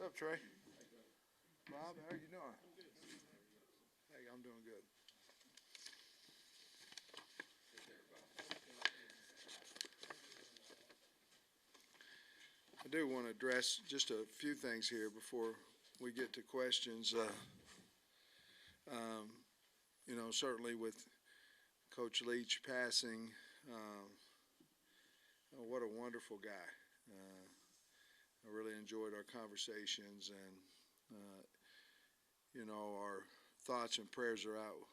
What's up, Trey? Bob, how are you doing? Hey, I'm doing good. I do want to address just a few things here before we get to questions. Certainly with Coach Leach passing, what a wonderful guy. I really enjoyed our conversations, and our thoughts and prayers are out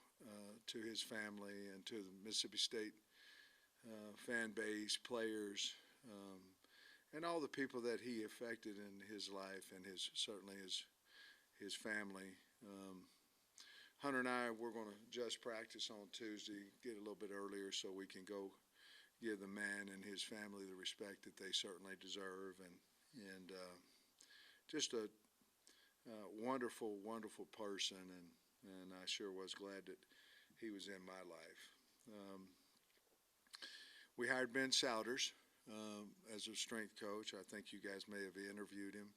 to his family and to the Mississippi State fan base, players, and all the people that he affected in his life, and certainly his family. Hunter and I, we're going to just practice on Tuesday, get a little bit earlier so we can go give the man and his family the respect that they certainly deserve, and just a wonderful, wonderful person, and I sure was glad that he was in my life. We hired Ben Souders as a strength coach. I think you guys may have interviewed him.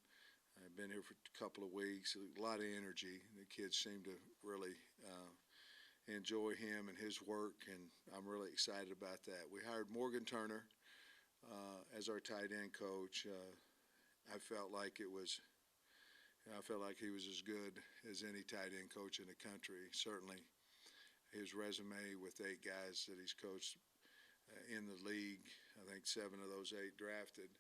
I've been here for a couple of weeks. A lot of energy. The kids seem to really enjoy him and his work, and I'm really excited about that. We hired Morgan Turner as our tight end coach. I felt like he was as good as any tight end coach in the country. Certainly, his resume with 8 guys that he's coached in the league, I think 7 of those 8 drafted.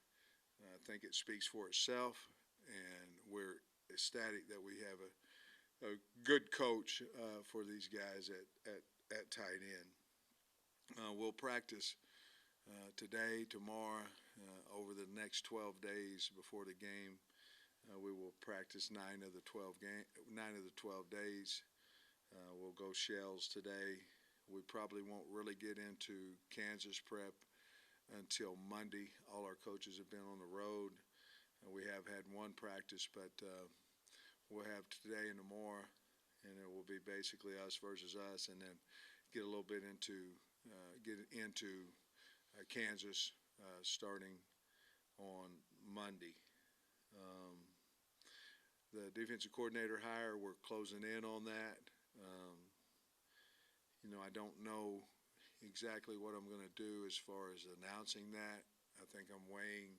I think it speaks for itself, and we're ecstatic that we have a good coach for these guys at tight end. We'll practice today, tomorrow, over the next 12 days before the game. We will practice 9 of the 12 days. We'll go shells today. We probably won't really get into Kansas prep until Monday. All our coaches have been on the road. We have had one practice, but we'll have today and tomorrow, and it will be basically us versus us, and then get a little bit into Kansas starting on Monday. The defensive coordinator hire, we're closing in on that. I don't know exactly what I'm going to do as far as announcing that. I think I'm weighing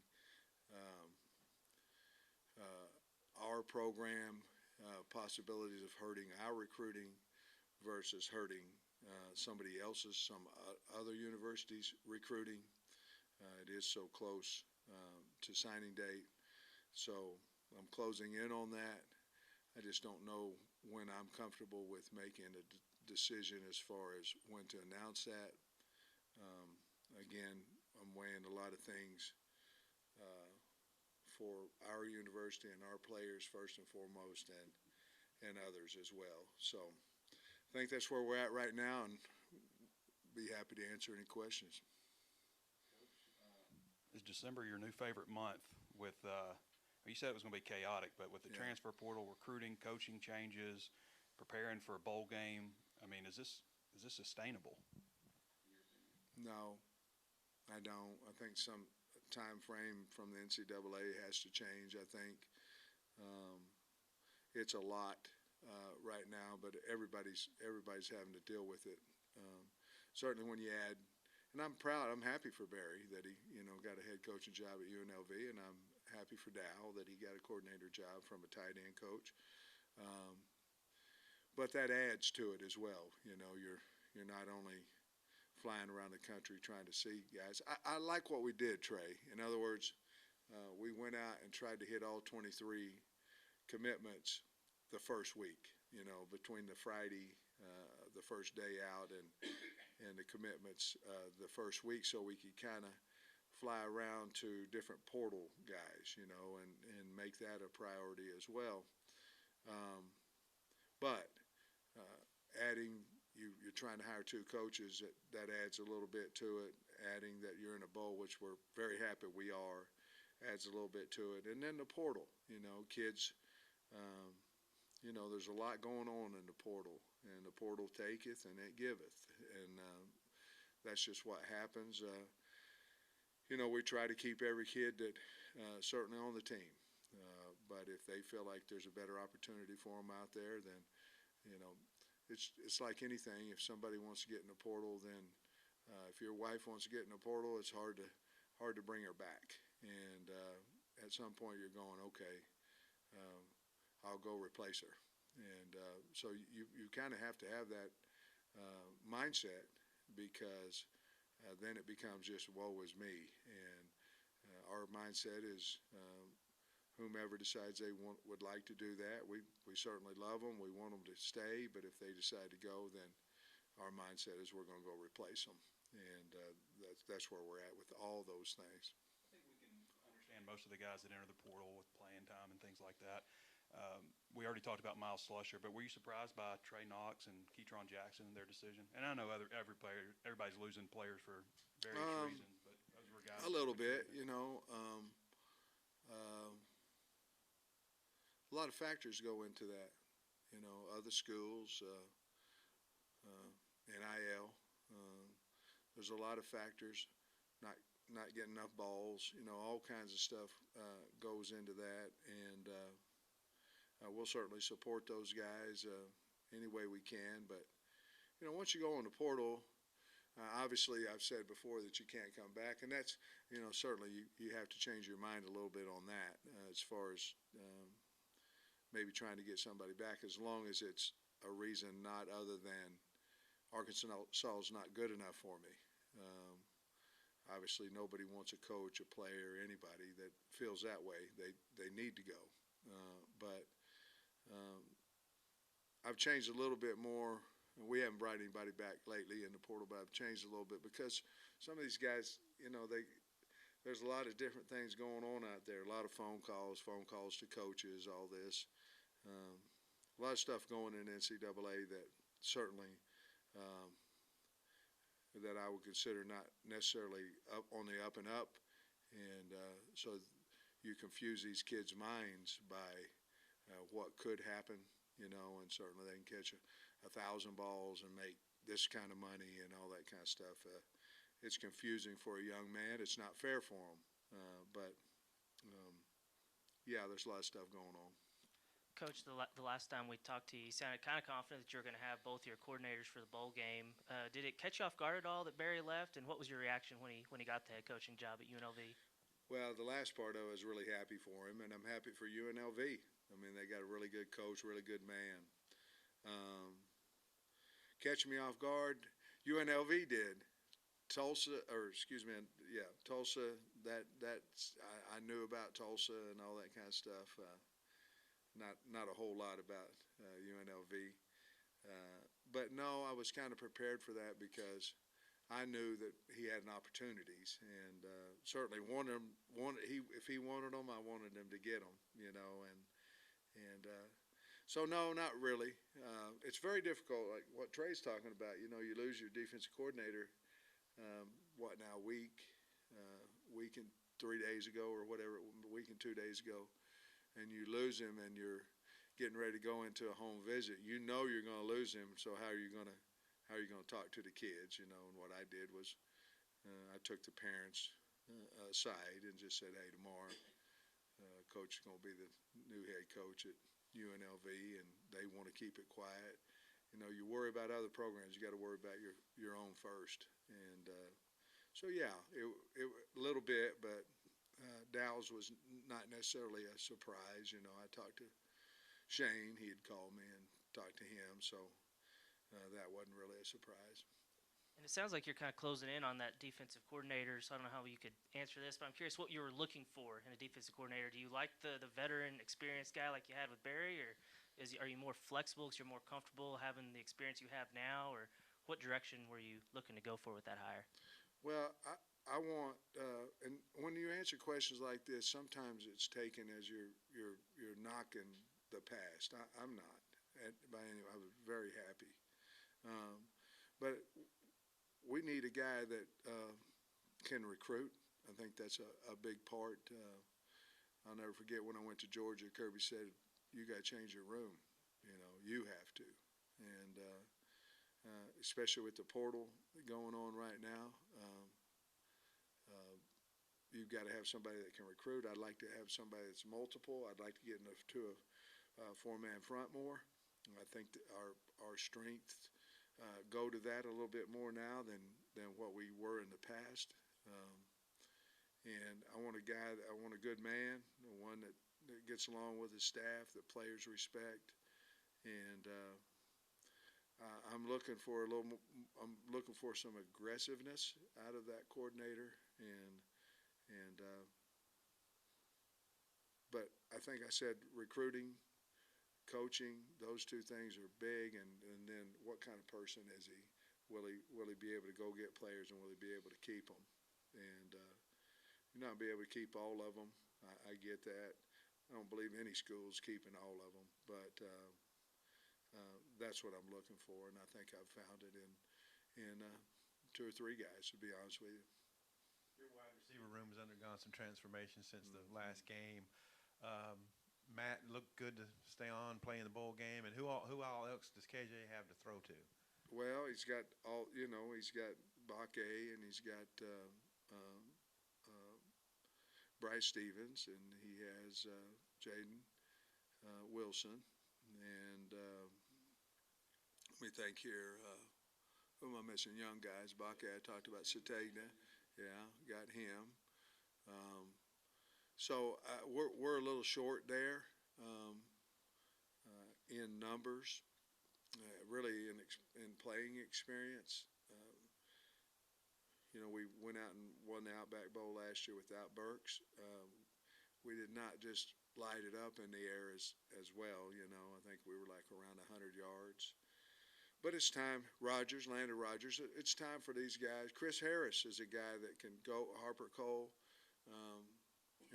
our program, possibilities of hurting our recruiting versus hurting some other universities' recruiting. It is so close to signing date. So I'm closing in on that. I just don't know when I'm comfortable with making a decision as far as when to announce that. Again, I'm weighing a lot of things for our university and our players first and foremost, and others as well. So I think that's where we're at right now, and be happy to answer any questions. Is December your new favorite month? With you said it was going to be chaotic, but with the transfer portal, recruiting, coaching changes, preparing for a bowl game, I mean, is this sustainable? No, I don't. I think some time frame from the NCAA has to change. I think it's a lot right now, but everybody's having to deal with it. Certainly when you add, and I'm proud, I'm happy for Barry that he got a head coaching job at UNLV, and I'm happy for Dow that he got a coordinator job from a tight end coach. But that adds to it as well. You're not only flying around the country trying to see guys. I like what we did, Trey. In other words, we went out and tried to hit all 23 commitments the first week, between the Friday, the first day out, and the commitments the first week, so we could kind of fly around to different portal guys, and make that a priority as well. But adding, you're trying to hire 2 coaches, that adds a little bit to it. Adding that you're in a bowl, which we're very happy we are, adds a little bit to it. And then the portal, kids, there's a lot going on in the portal, and the portal taketh and it giveth, and that's just what happens. We try to keep every kid that certainly on the team, But if they feel like there's a better opportunity for them out there, then, you know, it's like anything. If somebody wants to get in the portal, then if your wife wants to get in the portal, it's hard to bring her back. And at some point, you're going, okay, I'll go replace her. And so you kind of have to have that mindset, because then it becomes just woe is me. And our mindset is whomever decides they would like to do that, we certainly love them. We want them to stay, but if they decide to go, then our mindset is we're going to go replace them. And that's where we're at with all those things. I think we can understand most of the guys that enter the portal with playing time and things like that. We already talked about Miles Slusher, but were you surprised by Trey Knox and Ketron Jackson and their decision? And I know everybody's losing players for various reasons, but those were guys. A little bit, you know. A lot of factors go into that. You know, other schools, NIL. There's a lot of factors. Not getting enough balls. You know, all kinds of stuff goes into that, and we'll certainly support those guys any way we can. But you know, once you go in the portal, obviously I've said before that you can't come back, and that's, you know, certainly you have to change your mind a little bit on that as far as maybe trying to get somebody back, as long as it's a reason not other than Arkansas is not good enough for me. Obviously, nobody wants a coach, a player, anybody that feels that way. They need to go. But I've changed a little bit more. We haven't brought anybody back lately in the portal, but I've changed a little bit because some of these guys, you know, there's a lot of different things going on out there. A lot of phone calls to coaches, all this. A lot of stuff going in NCAA that certainly that I would consider not necessarily on the up and up. And so you confuse these kids' minds by what could happen, you know, and certainly they can catch 1,000 balls and make this kind of money and all that kind of stuff. It's confusing for a young man. It's not fair for him. But yeah, there's a lot of stuff going on. Coach, the last time we talked to you, you sounded kind of confident that you were going to have both your coordinators for the bowl game. Did it catch you off guard at all that Barry left, and what was your reaction when he got the head coaching job at UNLV? Well, the last part I was really happy for him, and I'm happy for UNLV. I mean, they got a really good coach, really good man. Catch me off guard, UNLV did. Tulsa, Tulsa. I knew about Tulsa and all that kind of stuff. Not a whole lot about UNLV, but no, I was kind of prepared for that because I knew that he had opportunities, and certainly if he wanted them, I wanted him to get them, you know, and so no, not really. It's very difficult, like what Trey's talking about. You know, you lose your defensive coordinator. Week and 3 days ago or whatever, a week and 2 days ago, and you lose him, and you're getting ready to go into a home visit. You know you're going to lose him, so how are you going to talk to the kids? You know, and what I did was I took the parents aside and just said, hey, tomorrow coach is going to be the new head coach at UNLV, and they want to keep it quiet. You know, you worry about other programs, you got to worry about your own first. And so yeah, it a little bit, but Dow's was not necessarily a surprise. You know, I talked to Shane. He had called me and talked to him, so that wasn't really a surprise. And it sounds like you're kind of closing in on that defensive coordinator, so I don't know how you could answer this, but I'm curious what you were looking for in a defensive coordinator. Do you like the veteran, experienced guy like you had with Barry, or are you more flexible because you're more comfortable having the experience you have now, or what direction were you looking to go for with that hire? Well, I want, and when you answer questions like this, sometimes it's taken as you're knocking the past. I'm not. By any way, I was very happy, but we need a guy that can recruit. I think that's a big part. I'll never forget when I went to Georgia. Kirby said, "You got to change your room. You know, you have to." And especially with the portal going on right now, you've got to have somebody that can recruit. I'd like to have somebody that's multiple. I'd like to get to a four-man front more. I think that our strengths go to that a little bit more now than what we were in the past. And I want a good man, one that gets along with his staff, that players respect. And I'm looking for some aggressiveness out of that coordinator. But I think I said recruiting, coaching, those two things are big. And then what kind of person is he? Will he be able to go get players, and will he be able to keep them? And you're not be able to keep all of them. I get that. I don't believe any school's keeping all of them, but that's what I'm looking for, and I think I've found it in two or three guys, to be honest with you. Your wide receiver room has undergone some transformation since the last game. Matt looked good to stay on, play in the bowl game, and who all else does KJ have to throw to? Well, he's got he's got Bakke, and he's got Bryce Stevens, and he has Jaden Wilson, and let me think here. Who am I missing? Young guys. Bakke, I talked about Sategna. Yeah, got him. So we're a little short there in numbers, really in playing experience. We went out and won the Outback Bowl last year without Burks. We did not just light it up in the air as well. I think we were like around 100 yards. But it's time. Landon Rogers, it's time for these guys. Chris Harris is a guy that can go. Harper Cole.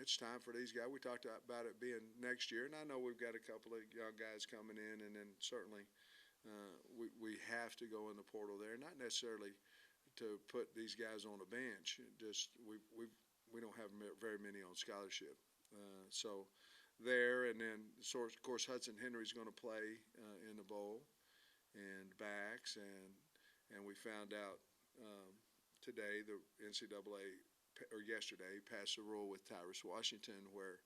It's time for these guys. We talked about it being next year, and I know we've got a couple of young guys coming in, and then certainly we have to go in the portal there. Not necessarily to put these guys on a bench. Just we don't have very many on scholarship. So there, and then of course Hudson Henry's going to play in the bowl, and backs, and we found out today the NCAA or yesterday passed a rule with Tyrus Washington where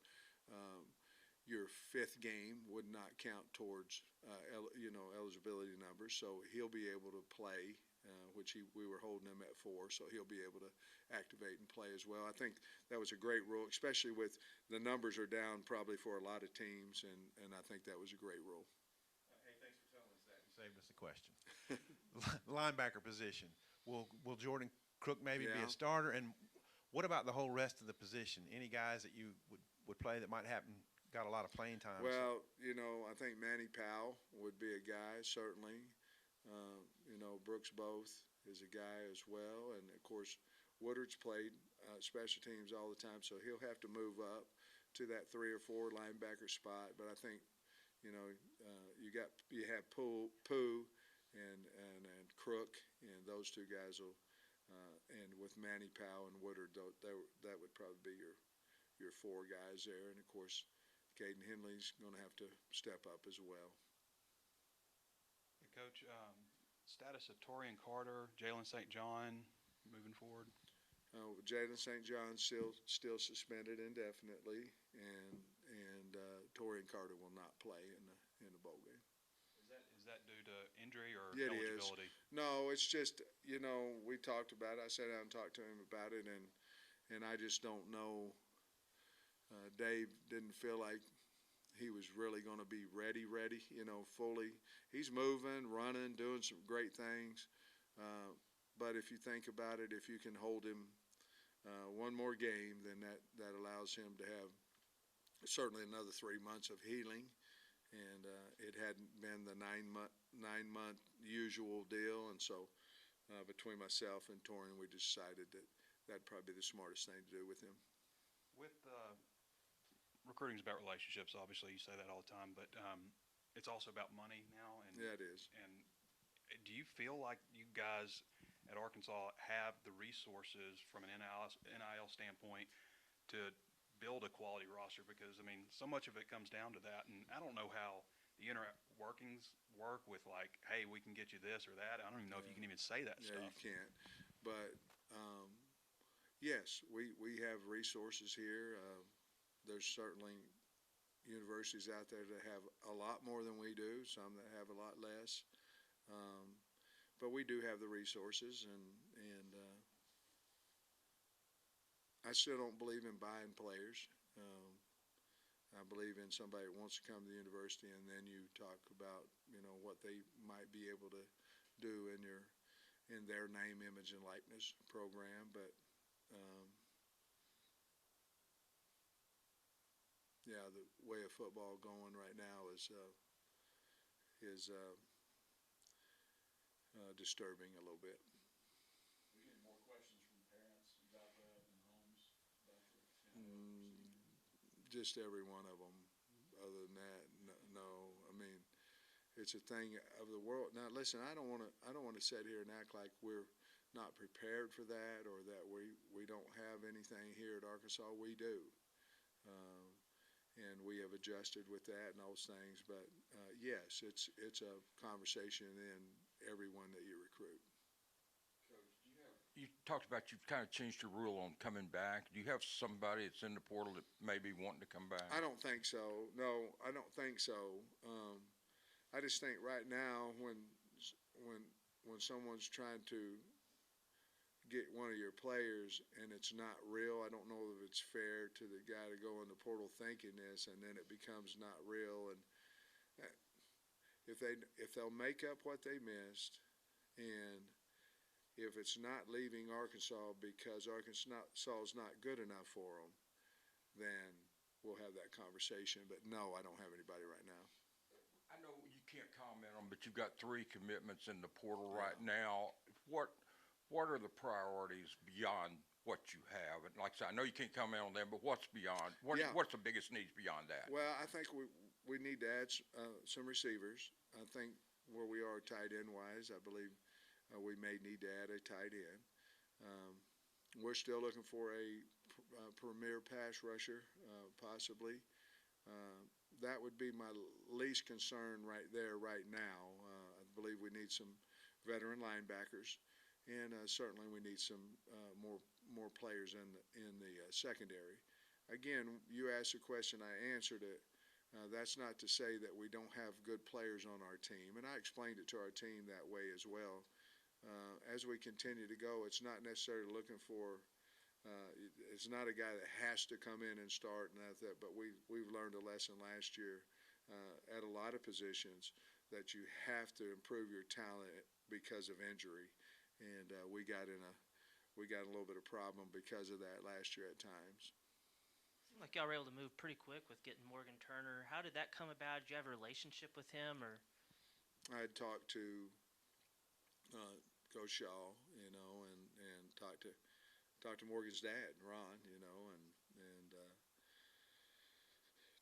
your fifth game would not count towards eligibility numbers, so he'll be able to play, which we were holding him at 4, so he'll be able to activate and play as well. I think that was a great rule, especially with the numbers are down probably for a lot of teams, and I think that was a great rule. Hey, thanks for telling us that. You saved us the question. Linebacker position. Will Jordan Crook maybe be a starter? And what about the whole rest of the position? Any guys that you would play that might got a lot of playing time? Well, I think Manny Powell would be a guy, certainly. Brooks Both is a guy as well. And, of course, Woodard's played special teams all the time, so he'll have to move up to that 3 or 4 linebacker spot. But I think, you have Pooh and Crook, and those two guys will and with Manny Powell and Woodard, that would probably be your 4 guys there. And, of course, Caden Henley's going to have to step up as well. Hey, Coach, status of Torian Carter, Jalen St. John moving forward? Jalen St. John still suspended indefinitely, and Torian Carter will not play in the bowl game. Is that due to injury or Yeah, eligibility? It is. No, it's just we talked about it. I sat down and talked to him about it, and I just don't know. Dave didn't feel like he was really going to be ready, fully. He's moving, running, doing some great things. But if you think about it, if you can hold him one more game, then that allows him to have certainly another 3 months of healing. And it hadn't been the 9 month usual deal, and so between myself and Torian, we decided that'd probably be the smartest thing to do with him. With recruiting is about relationships. Obviously, you say that all the time, but it's also about money now. And yeah, it is. And do you feel like you guys at Arkansas have the resources from an NIL standpoint to build a quality roster? Because, so much of it comes down to that, and I don't know how the inner workings work with, like, hey, we can get you this or that. I don't even know if you can even say that stuff. Yeah, you can't. But, Yes, we have resources here. There's certainly universities out there that have a lot more than we do, some that have a lot less. But we do have the resources, and I still don't believe in buying players. I believe in somebody that wants to come to the university, and then you talk about, what they might be able to do in their name, image, and likeness program. But yeah, the way of football going right now is disturbing a little bit. We get more questions from parents about that and homes about the Just every one of them. Other than that, no. I mean, it's a thing of the world. Now, listen, I don't want to sit here and act like we're not prepared for that, or that we don't have anything here at Arkansas. We do, and we have adjusted with that and those things. But yes, it's a conversation in everyone that you recruit. You talked about you've kind of changed your rule on coming back. Do you have somebody that's in the portal that may be wanting to come back? I don't think so. No, I don't think so. I just think right now when someone's trying to get one of your players and it's not real, I don't know if it's fair to the guy to go in the portal thinking this, and then it becomes not real. And if they'll make up what they missed, and if it's not leaving Arkansas because Arkansas is not good enough for them, then we'll have that conversation. But no, I don't have anybody right now. I know you can't comment on, but you've got 3 commitments in the portal right now. What are the priorities beyond what you have? And like I said, I know you can't comment on them, but what's beyond? Yeah. What's the biggest needs beyond that? Well, I think we need to add some receivers. I think where we are tight end wise, I believe we may need to add a tight end. We're still looking for a premier pass rusher, possibly. That would be my least concern right there, right now. I believe we need some veteran linebackers, and certainly we need some more players in the secondary. Again, you asked a question, I answered it. That's not to say that we don't have good players on our team, and I explained it to our team that way as well. As we continue to go, it's not necessarily looking for. It's not a guy that has to come in and start and that. But we've learned a lesson last year at a lot of positions that you have to improve your talent because of injury, and we got a little bit of problem because of that last year at times. Seemed like y'all were able to move pretty quick with getting Morgan Turner. How did that come about? Did you have a relationship with him, or? I had talked to Coach Shaw, and talked to Morgan's dad, Ron, and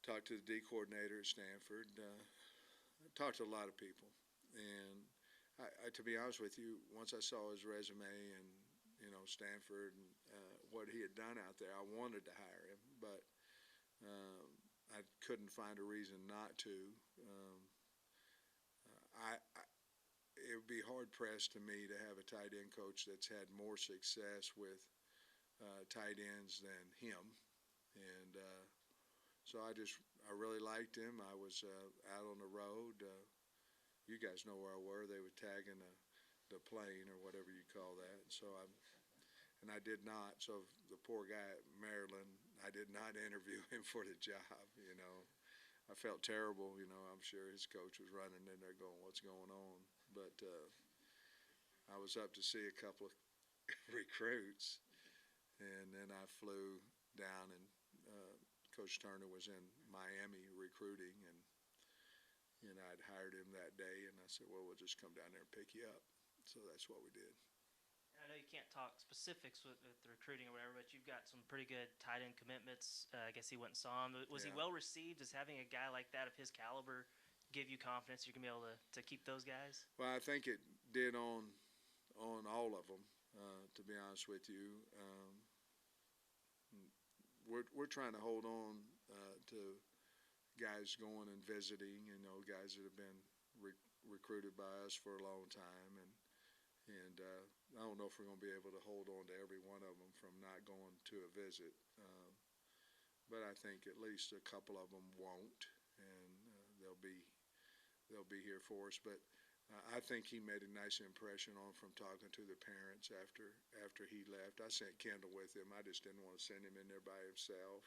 talked to the D coordinator at Stanford. Talked to a lot of people, and to be honest with you, once I saw his resume and Stanford and what he had done out there, I wanted to hire him, but I couldn't find a reason not to. It would be hard-pressed to me to have a tight end coach that's had more success with tight ends than him. And so I really liked him. I was out on the road. You guys know where I were. They were tagging the plane or whatever you call that. So I did not. So the poor guy at Maryland, I did not interview him for the job, I felt terrible, I'm sure his coach was running in there going, what's going on? But I was up to see a couple of recruits, and then I flew down, and Coach Turner was in Miami recruiting, and I'd hired him that day, and I said, well, we'll just come down there and pick you up. So that's what we did. I know you can't talk specifics with the recruiting or whatever, but you've got some pretty good tight end commitments. I guess he went and saw him. Was he Yeah. well received? Does having a guy like that of his caliber give you confidence you're going to be able to keep those guys? Well, I think it did on all of them, to be honest with you. We're trying to hold on to guys going and visiting, guys that have been recruited by us for a long time, and I don't know if we're going to be able to hold on to every one of them from not going to a visit. But I think at least a couple of them won't, and they'll be here for us. But I think he made a nice impression on from talking to the parents after he left. I sent Kendall with him. I just didn't want to send him in there by himself,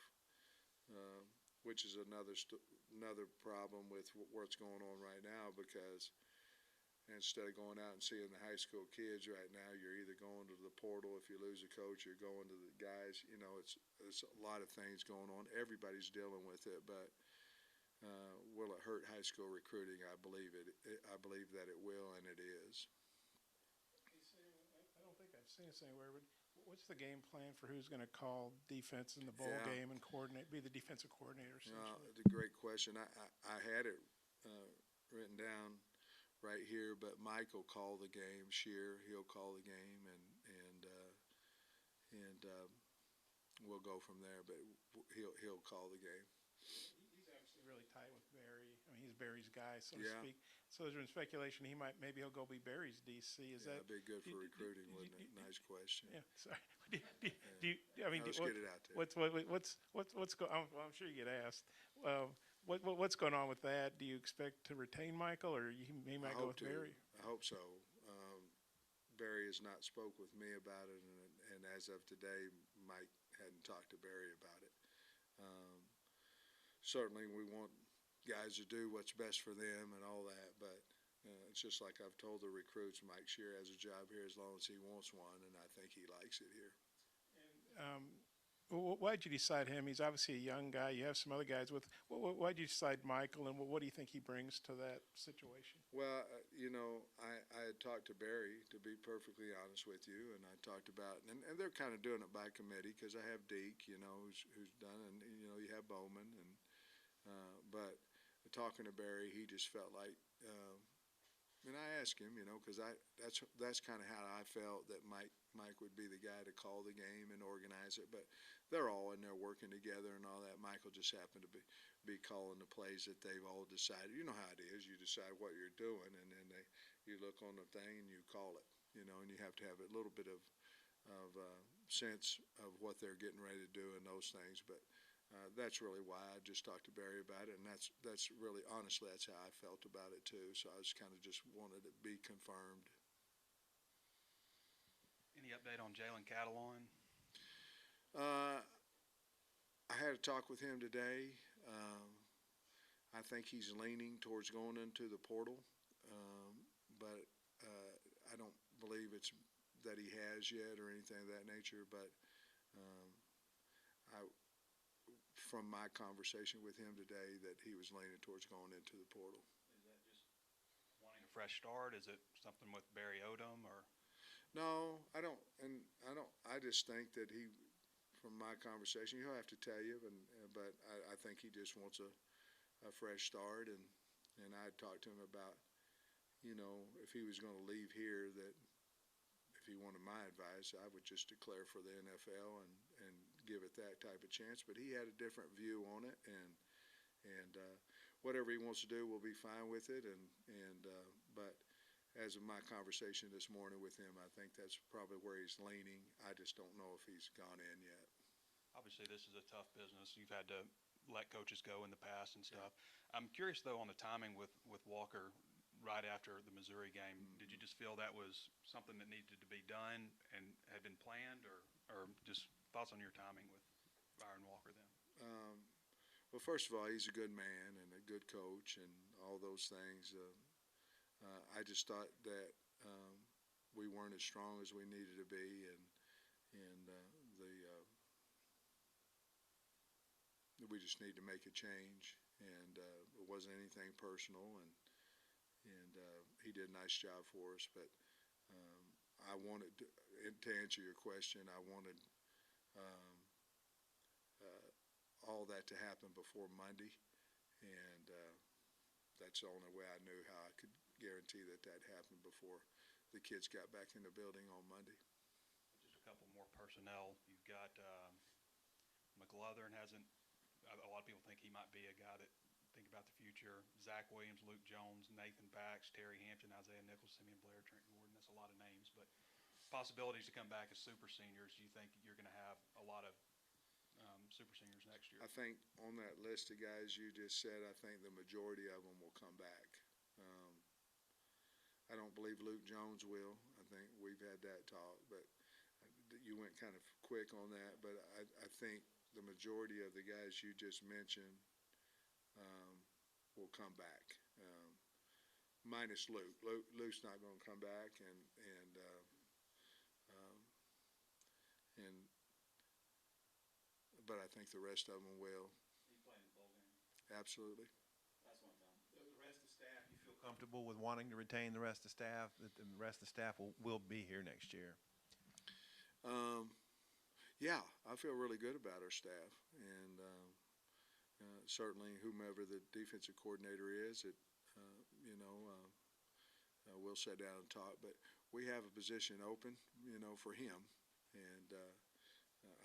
which is another problem with what's going on right now, because instead of going out and seeing the high school kids right now, you're either going to the portal. If you lose a coach, you're going to the guys. You know, it's a lot of things going on. Everybody's dealing with it, but will it hurt high school recruiting? I believe it. I believe that it will, and it is. Hey, Sam, I don't think I've seen this anywhere, but what's the game plan for who's going to call defense in the bowl Yeah. game and be the defensive coordinator? Essentially? It's a great question. I had it written down right here, but Mike will call the game. Shear, he'll call the game, and we'll go from there. But he'll call the game. He's obviously really tight with Barry. I mean, he's Barry's guy, so to Yeah. speak. So there's been speculation maybe he'll go be Barry's DC. Is Yeah, that? that'd be good for recruiting, wouldn't it? Nice question. Yeah, sorry. I mean, Let's get it out there. what's going? I'm sure you get asked. What's going on with that? Do you expect to retain Michael, or he might go with Barry? I hope so. Barry has not spoke with me about it, and as of today, Mike hadn't talked to Barry about it. Certainly, we want guys to do what's best for them and all that, but it's just like I've told the recruits, Mike Shear has a job here as long as he wants one, and I think he likes it here. Why'd you decide him? He's obviously a young guy. You have some other guys with. Why'd you decide Michael, and what do you think he brings to that situation? Well, I had talked to Barry, to be perfectly honest with you, and I talked about, and they're kind of doing it by committee, because I have Deke, who's done, and, you have Bowman, but talking to Barry, he just felt like, and I asked him, because that's kind of how I felt that Mike would be the guy to call the game and organize it, but they're all in there working together and all that. Michael just happened to be calling the plays that they've all decided. You know how it is. You decide what you're doing, and then you look on the thing and you call it, and you have to have a little bit of sense of what they're getting ready to do and those things, but that's really why I just talked to Barry about it, and that's really, honestly, that's how I felt about it too. So I just kind of just wanted it to be confirmed. Any update on Jalen Catalon? I had a talk with him today. I think he's leaning towards going into the portal, but I don't believe it's that he has yet or anything of that nature. But from my conversation with him today, that he was leaning towards going into the portal. Is that just wanting a fresh start? Is it something with Barry Odom, or? No, I don't, I just think that from my conversation, he'll have to tell you, but I think he just wants a fresh start, and I talked to him about, if he was going to leave here, that if he wanted my advice, I would just declare for the NFL and give it that type of chance. But he had a different view on it, and whatever he wants to do, we'll be fine with it. But as of my conversation this morning with him, I think that's probably where he's leaning. I just don't know if he's gone in yet. Obviously, this is a tough business. You've had to let coaches go in the past and stuff. I'm curious, though, on the timing with Walker right after the Missouri game. Did you just feel that was something that needed to be done and had been planned, or just thoughts on your timing with Byron Walker then? Well, first of all, he's a good man and a good coach and all those things. I just thought that we weren't as strong as we needed to be, and we just need to make a change. And it wasn't anything personal, and he did a nice job for us. But I wanted to answer your question. I wanted all that to happen before Monday, and that's the only way I knew how I could guarantee that happened before the kids got back in the building on Monday. Just a couple more personnel. You've got McLauthrin hasn't. A lot of people think he might be a guy that think about the future. Zach Williams, Luke Jones, Nathan Bax, Terry Hampton, Isaiah Nichols, Simeon Blair, Trent Gordon. That's a lot of names, but possibilities to come back as super seniors, do you think you're going to have a lot of super seniors next year? I think on that list of guys you just said, I think the majority of them will come back. I don't believe Luke Jones will. I think we've had that talk, but you went kind of quick on that. But I think the majority of the guys you just mentioned will come back, minus Luke. Luke's not going to come back, but I think the rest of them will. He's playing the bowl game. Absolutely. That's what I'm telling him. The rest of the staff, you feel comfortable with wanting to retain the rest of the staff, that the rest of the staff will be here next year? Yeah, I feel really good about our staff, and certainly whomever the defensive coordinator is, we'll sit down and talk. But we have a position open, for him, and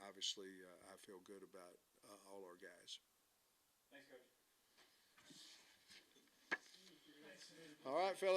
obviously I feel good about all our guys. Thanks, Coach. All right, fellas.